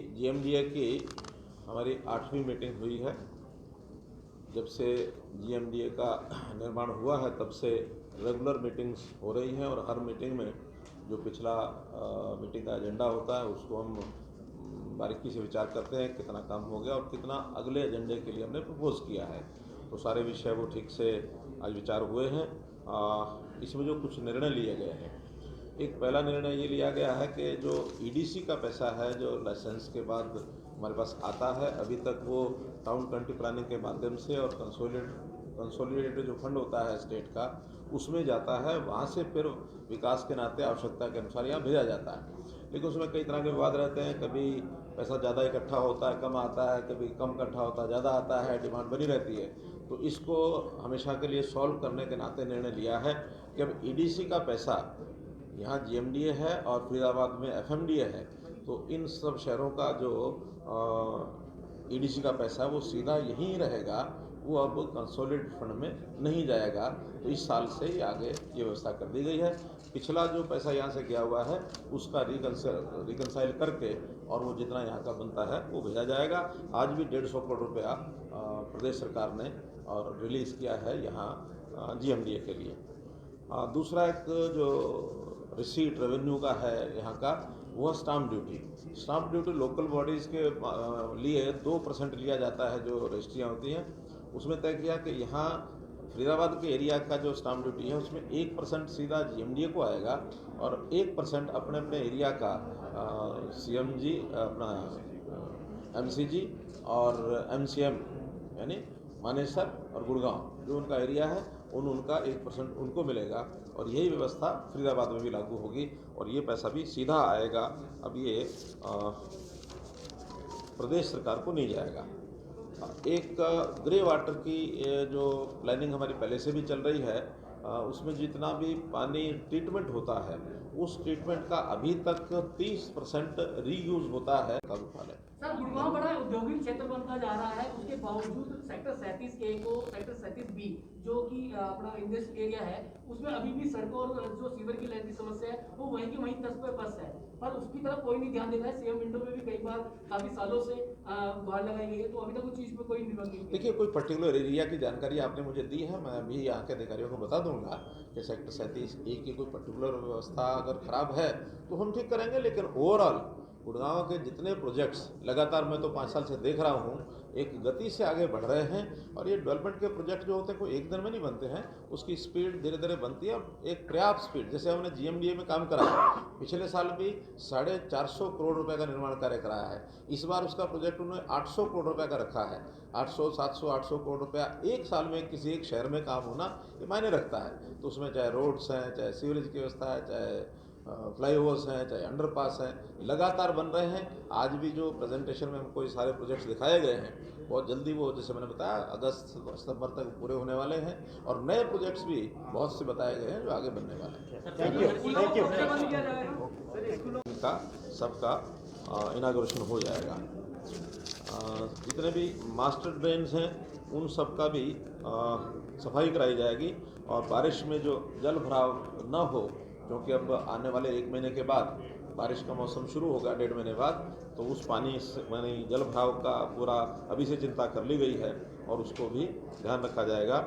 GMDA की हमारी 8वीं मीटिंग हुई है। जब से जीएमडीए का निर्माण हुआ है तब से रेगुलर मीटिंग्स हो रही हैं और हर मीटिंग में जो पिछला मीटिंग का एजेंडा होता है उसको हम बारीकी से विचार करते हैं कितना काम हो गया और कितना अगले एजेंडे के लिए हमने प्रपोज किया है। तो सारे विषय वो ठीक से आज विचार हुए हैं। इसमें जो कुछ निर्णय लिए गए हैं, एक पहला निर्णय ये लिया गया है कि जो ईडीसी का पैसा है जो लाइसेंस के बाद हमारे पास आता है, अभी तक वो टाउन कंट्री प्लानिंग के माध्यम से और कंसोलिडेटेड जो फंड होता है स्टेट का उसमें जाता है, वहाँ से फिर विकास के नाते आवश्यकता के अनुसार यहाँ भेजा जाता है। लेकिन उसमें कई तरह के विवाद रहते हैं, कभी पैसा ज़्यादा इकट्ठा होता है कम आता है, कभी कम इकट्ठा होता है ज़्यादा आता है, डिमांड बनी रहती है। तो इसको हमेशा के लिए सॉल्व करने के नाते निर्णय लिया है कि अब ईडीसी का पैसा यहाँ जीएमडीए है और फरीदाबाद में एफएमडीए है, तो इन सब शहरों का जो ईडीसी का पैसा है वो सीधा यहीं रहेगा, वो अब कंसोलिडेटेड फंड में नहीं जाएगा। तो इस साल से ही आगे ये व्यवस्था कर दी गई है। पिछला जो पैसा यहाँ से गया हुआ है उसका रिकंसाइल करके और वो जितना यहाँ का बनता है वो भेजा जाएगा। आज भी 150 करोड़ रुपया प्रदेश सरकार ने और रिलीज़ किया है यहाँ जीएमडीए के लिए। दूसरा एक जो रिसीट रेवेन्यू का है यहाँ का, वह स्टाम्प ड्यूटी लोकल बॉडीज़ के लिए 2% लिया जाता है जो रजिस्ट्रियाँ होती हैं। उसमें तय किया कि यहाँ फरीदाबाद के एरिया का जो स्टाम्प ड्यूटी है उसमें 1% सीधा जीएमडीए को आएगा और 1% अपने अपने एरिया का सीएमजी, अपना एमसीजी और एमसीएम यानी मानेसर और गुड़गांव जो उनका एरिया है उनका 1% उनको मिलेगा। और यही व्यवस्था फरीदाबाद में भी लागू होगी और ये पैसा भी सीधा आएगा। अब ये प्रदेश सरकार को नहीं जाएगा। एक ग्रे वाटर की जो प्लानिंग हमारी पहले से भी चल रही है, उसमें जितना भी पानी ट्रीटमेंट होता है उस ट्रीटमेंट का अभी तक 30% रीयूज होता है। सर, गुड़गांव बड़ा औद्योगिक क्षेत्र बनता जा रहा है, उसके बावजूद सेक्टर 37A को सेक्टर 37B जो कि अपना इंडस्ट्रियल एरिया है उसमें अभी भी सड़कों और जो सीवर की लाइन की समस्या है वो वहीं की वहीं 10 पे बस है, पर उसकी तरफ कोई नहीं ध्यान देता है। सीएम विंडो में भी कई बार काफी सालों से गुहार लगाई गई है, तो अभी तक उस चीज पे कोई निर्णय नहीं। देखिए, कोई पर्टिकुलर एरिया की जानकारी आपने मुझे दी है, मैं अभी यहाँ के अधिकारियों को बता दूंगा कि सेक्टर 37A की कोई पर्टिकुलर व्यवस्था अगर खराब है तो हम ठीक करेंगे। लेकिन ओवरऑल गुड़गांव के जितने प्रोजेक्ट्स लगातार मैं तो 5 साल से देख रहा हूँ एक गति से आगे बढ़ रहे हैं। और ये डेवलपमेंट के प्रोजेक्ट जो होते हैं कोई एक दिन में नहीं बनते हैं, उसकी स्पीड धीरे धीरे बनती है। एक पर्याप्त स्पीड, जैसे हमने जीएमडीए में काम कराया, पिछले साल भी 450 करोड़ रुपए का निर्माण कार्य कराया है। इस बार उसका प्रोजेक्ट उन्होंने 800 करोड़ रुपए का रखा है। 800, 700, 800 करोड़ रुपया एक साल में किसी एक शहर में काम होना ये मायने रखता है। तो उसमें चाहे रोड्स हैं, चाहे सीवरेज की व्यवस्था है, चाहे फ्लाईओवर्स हैं, चाहे अंडरपास हैं, लगातार बन रहे हैं। आज भी जो प्रेजेंटेशन में हमको ये सारे प्रोजेक्ट्स दिखाए गए हैं बहुत जल्दी वो, जैसे मैंने बताया, अगस्त सितंबर तक पूरे होने वाले हैं। और नए प्रोजेक्ट्स भी बहुत से बताए गए हैं जो आगे बनने वाले हैं। Thank you. इनका सबका इनाग्रेशन हो जाएगा। जितने भी मास्टर ड्रेन्स हैं उन सब का भी सफाई कराई जाएगी और बारिश में जो जल भराव न हो, क्योंकि अब आने वाले 1 महीने के बाद बारिश का मौसम शुरू होगा, 1.5 महीने बाद, तो उस पानी जल भराव का पूरा अभी से चिंता कर ली गई है और उसको भी ध्यान रखा जाएगा।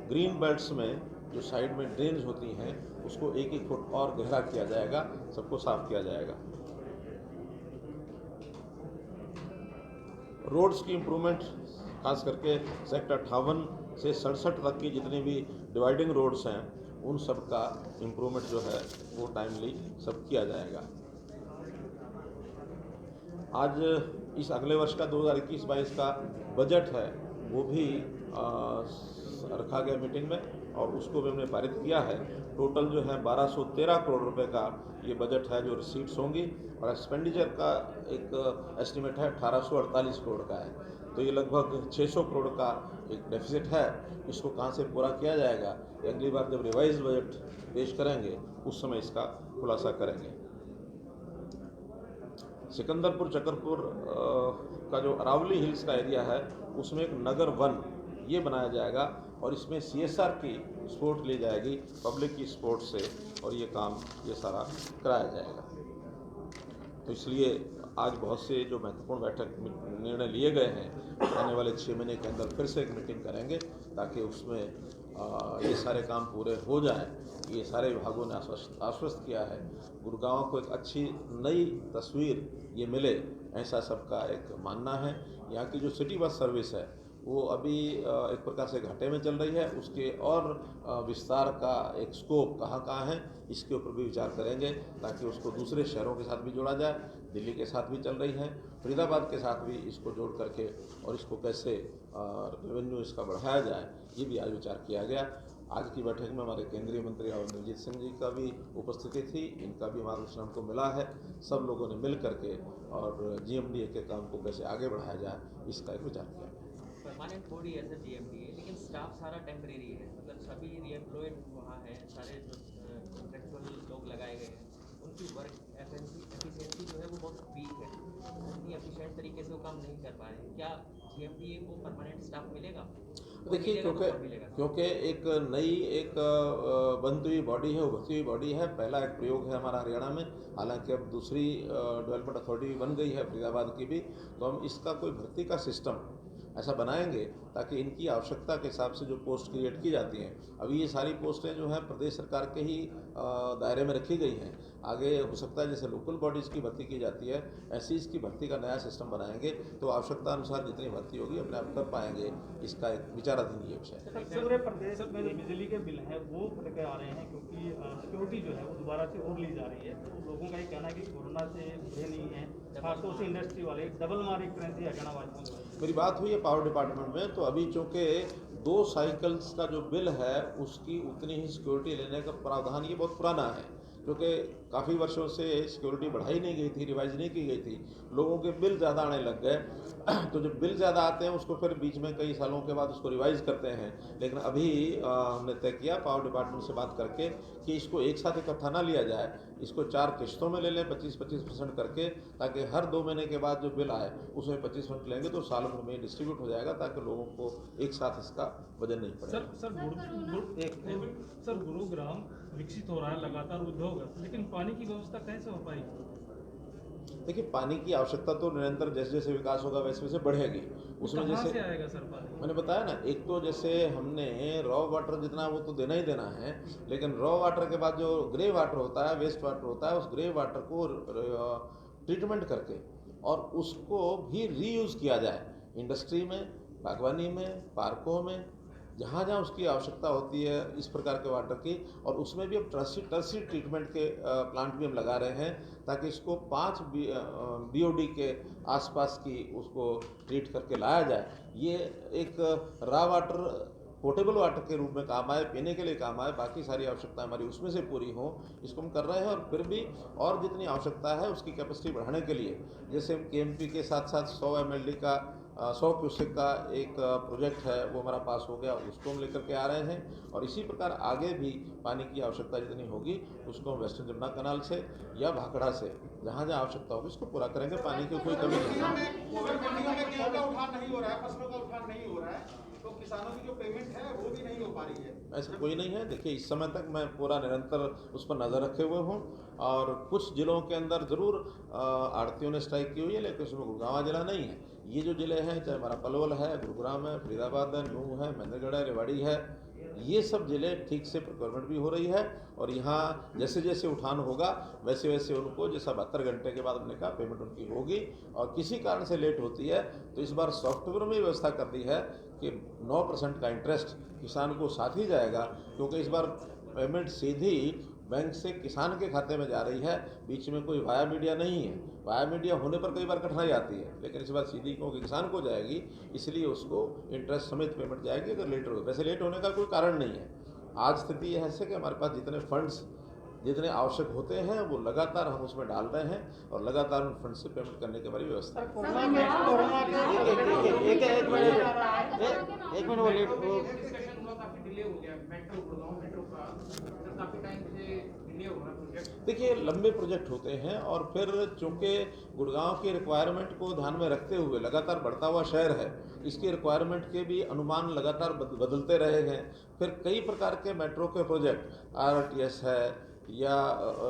ग्रीन बेल्ट्स में जो साइड में ड्रेन्स होती हैं उसको 1-1 फुट और गहरा किया जाएगा, सबको साफ किया जाएगा। रोड्स की इम्प्रूवमेंट खास करके सेक्टर 58 से 67 तक की जितनी भी डिवाइडिंग रोड्स हैं उन सब का इम्प्रूवमेंट जो है वो टाइमली सब किया जाएगा। आज इस अगले वर्ष का 2021-22 का बजट है वो भी रखा गया मीटिंग में और उसको भी हमने पारित किया है। टोटल जो है 1213 करोड़ रुपए का ये बजट है जो रिसीट्स होंगी और एक्सपेंडिचर का एक एस्टिमेट है 1848 करोड़ का है। तो ये लगभग 600 करोड़ का एक डेफिसिट है। इसको कहाँ से पूरा किया जाएगा, अगली बार जब रिवाइज बजट पेश करेंगे उस समय इसका खुलासा करेंगे। सिकंदरपुर चकरपुर का जो अरावली हिल्स का एरिया है उसमें एक नगर वन ये बनाया जाएगा और इसमें CSR की सपोर्ट ली जाएगी, पब्लिक की सपोर्ट से, और ये सारा कराया जाएगा। तो इसलिए आज बहुत से जो महत्वपूर्ण बैठक निर्णय लिए गए हैं, आने वाले 6 महीने के अंदर फिर से एक मीटिंग करेंगे ताकि उसमें ये सारे काम पूरे हो जाएं। ये सारे विभागों ने आश्वस्त किया है, गुड़गांव को एक अच्छी नई तस्वीर ये मिले, ऐसा सबका एक मानना है। यहाँ की जो सिटी बस सर्विस है वो अभी एक प्रकार से घाटे में चल रही है, उसके और विस्तार का एक स्कोप कहाँ कहाँ है इसके ऊपर भी विचार करेंगे ताकि उसको दूसरे शहरों के साथ भी जोड़ा जाए। दिल्ली के साथ भी चल रही है, फरीदाबाद के साथ भी इसको जोड़ करके और इसको कैसे रेवेन्यू इसका बढ़ाया जाए, ये भी आज विचार किया गया। आज की बैठक में हमारे केंद्रीय मंत्री अमरजीत सिंह जी का भी उपस्थिति थी, इनका भी मार्गदर्शन हमको मिला है। सब लोगों ने मिल करके और GMDA के काम को कैसे आगे बढ़ाया जाए, इसका एक विचार किया गया। परमानेंट बॉडी है सर GMDA, लेकिन स्टाफ सारा टेम्परेरी है, मतलब सभी रीएम्प्लॉयड वहाँ है, सारे जो कॉन्ट्रेक्चुअल लोग लगाए गए हैं, उनकी वर्क एफिशिएंसी जो है वो बहुत वीक है, उतनी एफिशिएंट तरीके से वो काम नहीं कर पा रहे हैं। क्या GMDA को परमानेंट स्टाफ मिलेगा? देखिए, क्योंकि एक नई बनती हुई बॉडी है, उभरती हुई बॉडी है, पहला एक प्रयोग है हमारा हरियाणा में, हालांकि अब दूसरी डेवलपमेंट अथॉरिटी बन गई है फरीदाबाद की भी, तो हम इसका कोई भर्ती का सिस्टम ऐसा बनाएंगे ताकि इनकी आवश्यकता के हिसाब से जो पोस्ट क्रिएट की जाती हैं, अभी ये सारी पोस्टें जो हैं प्रदेश सरकार के ही दायरे में रखी गई हैं। आगे हो सकता है जैसे लोकल बॉडीज़ की भर्ती की जाती है, ऐसी इसकी भर्ती का नया सिस्टम बनाएंगे तो आवश्यकता अनुसार जितनी भर्ती होगी अपने आप कर पाएंगे। इसका एक विचाराधीन ये विषय है। पूरे प्रदेश में जो बिजली के बिल हैं वो लेकर आ रहे हैं, क्योंकि सिक्योरिटी जो है वो दोबारा से और ली जा रही है। तो लोगों का ये कहना है कि कोरोना से भय नहीं है, खासतौर से इंडस्ट्री वाले डबल मार एक तरह से हरियाणा वासियों। मेरी बात हुई है पावर डिपार्टमेंट में, तो अभी चूँकि 2 साइकिल्स का जो बिल है उसकी उतनी ही सिक्योरिटी लेने का प्रावधान ये बहुत पुराना है, क्योंकि काफ़ी वर्षों से सिक्योरिटी बढ़ाई नहीं गई थी, रिवाइज नहीं की गई थी, लोगों के बिल ज़्यादा आने लग गए। तो जब बिल ज़्यादा आते हैं उसको फिर बीच में कई सालों के बाद उसको रिवाइज करते हैं। लेकिन अभी हमने तय किया पावर डिपार्टमेंट से बात करके कि इसको एक साथ इकट्ठा ना लिया जाए, इसको 4 किस्तों में ले लें 25-25% करके, ताकि हर 2 महीने के बाद जो बिल आए उसमें 25% लेंगे तो साल भर में डिस्ट्रीब्यूट हो जाएगा ताकि लोगों को एक साथ इसका वजन नहीं पड़ेगा। सर गुरुग्राम विकसित हो रहा है लगातार उद्योग, लेकिन पानी की व्यवस्था कैसे हो पाएगी? देखिए, पानी की आवश्यकता तो निरंतर जैसे जैसे विकास होगा वैसे वैसे बढ़ेगी। उसमें जैसे आएगा सर पानी? मैंने बताया ना, एक तो जैसे हमने रॉ वाटर जितना वो तो देना ही देना है, लेकिन रॉ वाटर के बाद जो ग्रे वाटर होता है, वेस्ट वाटर होता है, उस ग्रे वाटर को ट्रीटमेंट करके और उसको भी रीयूज़ किया जाए इंडस्ट्री में, बागवानी में, पार्कों में, जहाँ जहाँ उसकी आवश्यकता होती है इस प्रकार के वाटर की। और उसमें भी अब टर्सरी ट्रीटमेंट के प्लांट भी हम लगा रहे हैं ताकि इसको 5 BOD के आसपास की उसको ट्रीट करके लाया जाए। ये एक रॉ वाटर पोर्टेबल वाटर के रूप में काम आए, पीने के लिए काम आए, बाकी सारी आवश्यकता हमारी उसमें से पूरी हो, इसको हम कर रहे हैं। और फिर भी और जितनी आवश्यकता है उसकी कैपेसिटी बढ़ाने के लिए, जैसे KMP के साथ साथ 100 MLD का 100 क्यूसेक का एक प्रोजेक्ट है वो हमारा पास हो गया, उसको हम लेकर के आ रहे हैं। और इसी प्रकार आगे भी पानी की आवश्यकता जितनी होगी उसको हम वेस्टर्न जमुना कनाल से या भाखड़ा से जहाँ जहाँ आवश्यकता होगी उसको पूरा करेंगे। पानी की कोई कमी नहीं है। उठान नहीं हो रहा है, फसलों का उठान नहीं हो रहा है, तो किसानों की जो पेमेंट है वो भी नहीं हो पा रही है। ऐसा कोई नहीं है। देखिए, इस समय तक मैं पूरा निरंतर उस पर नज़र रखे हुए हूँ और कुछ जिलों के अंदर ज़रूर आड़तियों ने स्ट्राइक की हुई है, लेकिन उसमें गुड़गांव जिला नहीं है। ये जो ज़िले हैं, चाहे हमारा पलवल है, गुरुग्राम है, फरीदाबाद है, नूंह है, महेंद्रगढ़ है, रेवाड़ी है, ये सब ज़िले ठीक से प्रोक्योरमेंट भी हो रही है। और यहाँ जैसे जैसे उठान होगा वैसे वैसे उनको जैसा 72 घंटे के बाद हमने कहा पेमेंट उनकी होगी। और किसी कारण से लेट होती है तो इस बार सॉफ्टवेयर में व्यवस्था कर दी है कि 9% का इंटरेस्ट किसान को साथ ही जाएगा, क्योंकि इस बार पेमेंट सीधी बैंक से किसान के खाते में जा रही है, बीच में कोई वाया मीडिया नहीं है। वाया मीडिया होने पर कई बार कठिनाई आती है, लेकिन इस बार सीधी क्योंकि किसान को जाएगी इसलिए उसको इंटरेस्ट समेत पेमेंट जाएगी अगर लेट हो। वैसे लेट होने का कोई कारण नहीं है। आज स्थिति यह है कि हमारे पास जितने फंड्स जितने आवश्यक होते हैं वो लगातार हम उसमें डाल रहे हैं और लगातार उन फंड से पेमेंट करने की हमारी व्यवस्था है। एक मिनट वो लेट डिस्कशन हुआ, काफी डिले हो गया मेट्रो गुड़गांव मेट्रो का काफी टाइम से डिले हो रहा है प्रोजेक्ट। देखिए, लंबे प्रोजेक्ट होते हैं और फिर चूंकि गुड़गांव की रिक्वायरमेंट को ध्यान में रखते हुए लगातार बढ़ता हुआ शहर है, इसकी रिक्वायरमेंट के भी अनुमान लगातार बदलते रहे हैं। फिर कई प्रकार के मेट्रो के प्रोजेक्ट आरटीएस है या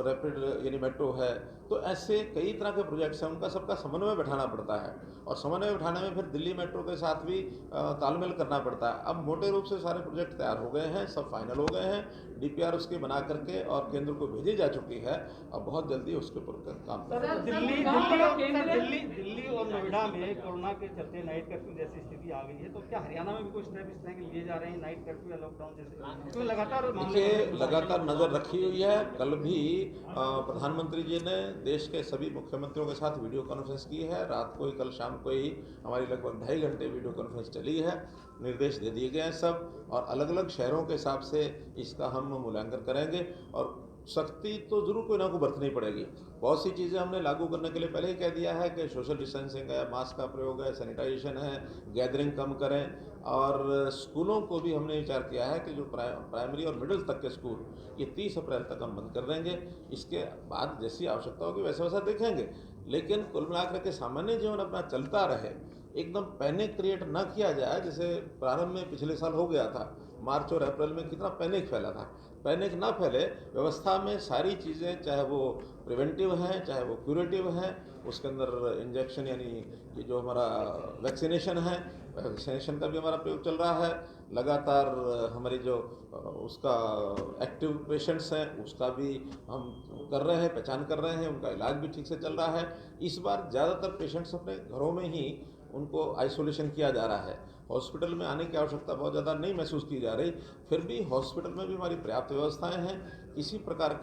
रैपिड यानी मेट्रो है, तो ऐसे कई तरह के प्रोजेक्ट्स हैं, उनका सबका समन्वय बैठाना पड़ता है और समन्वय बैठाने में फिर दिल्ली मेट्रो के साथ भी तालमेल करना पड़ता है। अब मोटे रूप से सारे प्रोजेक्ट तैयार हो गए हैं, सब फाइनल हो गए हैं, डीपीआर उसके बना करके और केंद्र को भेजी जा चुकी है और बहुत जल्दी उसके ऊपर काम सर, दिल्ली और नोएडा में कोरोना के चलते नाइट कर्फ्यू जैसी स्थिति आ गई है, तो क्या हरियाणा में भी कुछ स्टेप इस तरह के लिए जा रहे हैं, नाइट कर्फ्यू या लॉकडाउन जैसे? तो लगातार नज़र रखी हुई है। कल भी प्रधानमंत्री जी ने देश के सभी मुख्यमंत्रियों के साथ वीडियो कॉन्फ्रेंस की है। रात को ही, कल शाम को ही हमारी लगभग 2.5 घंटे वीडियो कॉन्फ्रेंस चली है। निर्देश दे दिए गए हैं सब, और अलग अलग शहरों के हिसाब से इसका हम मूल्यांकन करेंगे और सख्ती तो जरूर कोई ना कोई बरतनी पड़ेगी। बहुत सी चीज़ें हमने लागू करने के लिए पहले ही कह दिया है कि सोशल डिस्टेंसिंग है, मास्क का प्रयोग है, सैनिटाइजेशन है, गैदरिंग कम करें, और स्कूलों को भी हमने विचार किया है कि जो प्राइमरी और मिडिल तक के स्कूल ये 30 अप्रैल तक हम बंद कर देंगे। इसके बाद जैसी आवश्यकता होगी वैसा वैसा देखेंगे, लेकिन कुल मिलाकर के सामान्य जीवन अपना चलता रहे, एकदम पैनिक क्रिएट ना किया जाए जैसे प्रारंभ में पिछले साल हो गया था। मार्च और अप्रैल में कितना पैनिक फैला था। पैनिक ना फैले, व्यवस्था में सारी चीज़ें, चाहे वो प्रिवेंटिव हैं चाहे वो क्यूरेटिव हैं, उसके अंदर इंजेक्शन यानी ये जो हमारा वैक्सीनेशन है, वैक्सीनेशन का भी हमारा प्रयोग चल रहा है। लगातार हमारी जो उसका एक्टिव पेशेंट्स हैं उसका भी हम कर रहे हैं, पहचान कर रहे हैं, उनका इलाज भी ठीक से चल रहा है। इस बार ज़्यादातर पेशेंट्स अपने घरों में ही उनको आइसोलेशन किया जा रहा है। हॉस्पिटल में आने की आवश्यकता बहुत ज़्यादा नहीं महसूस की जा रही। फिर भी हॉस्पिटल में भी हमारी पर्याप्त व्यवस्थाएं हैं, किसी प्रकार का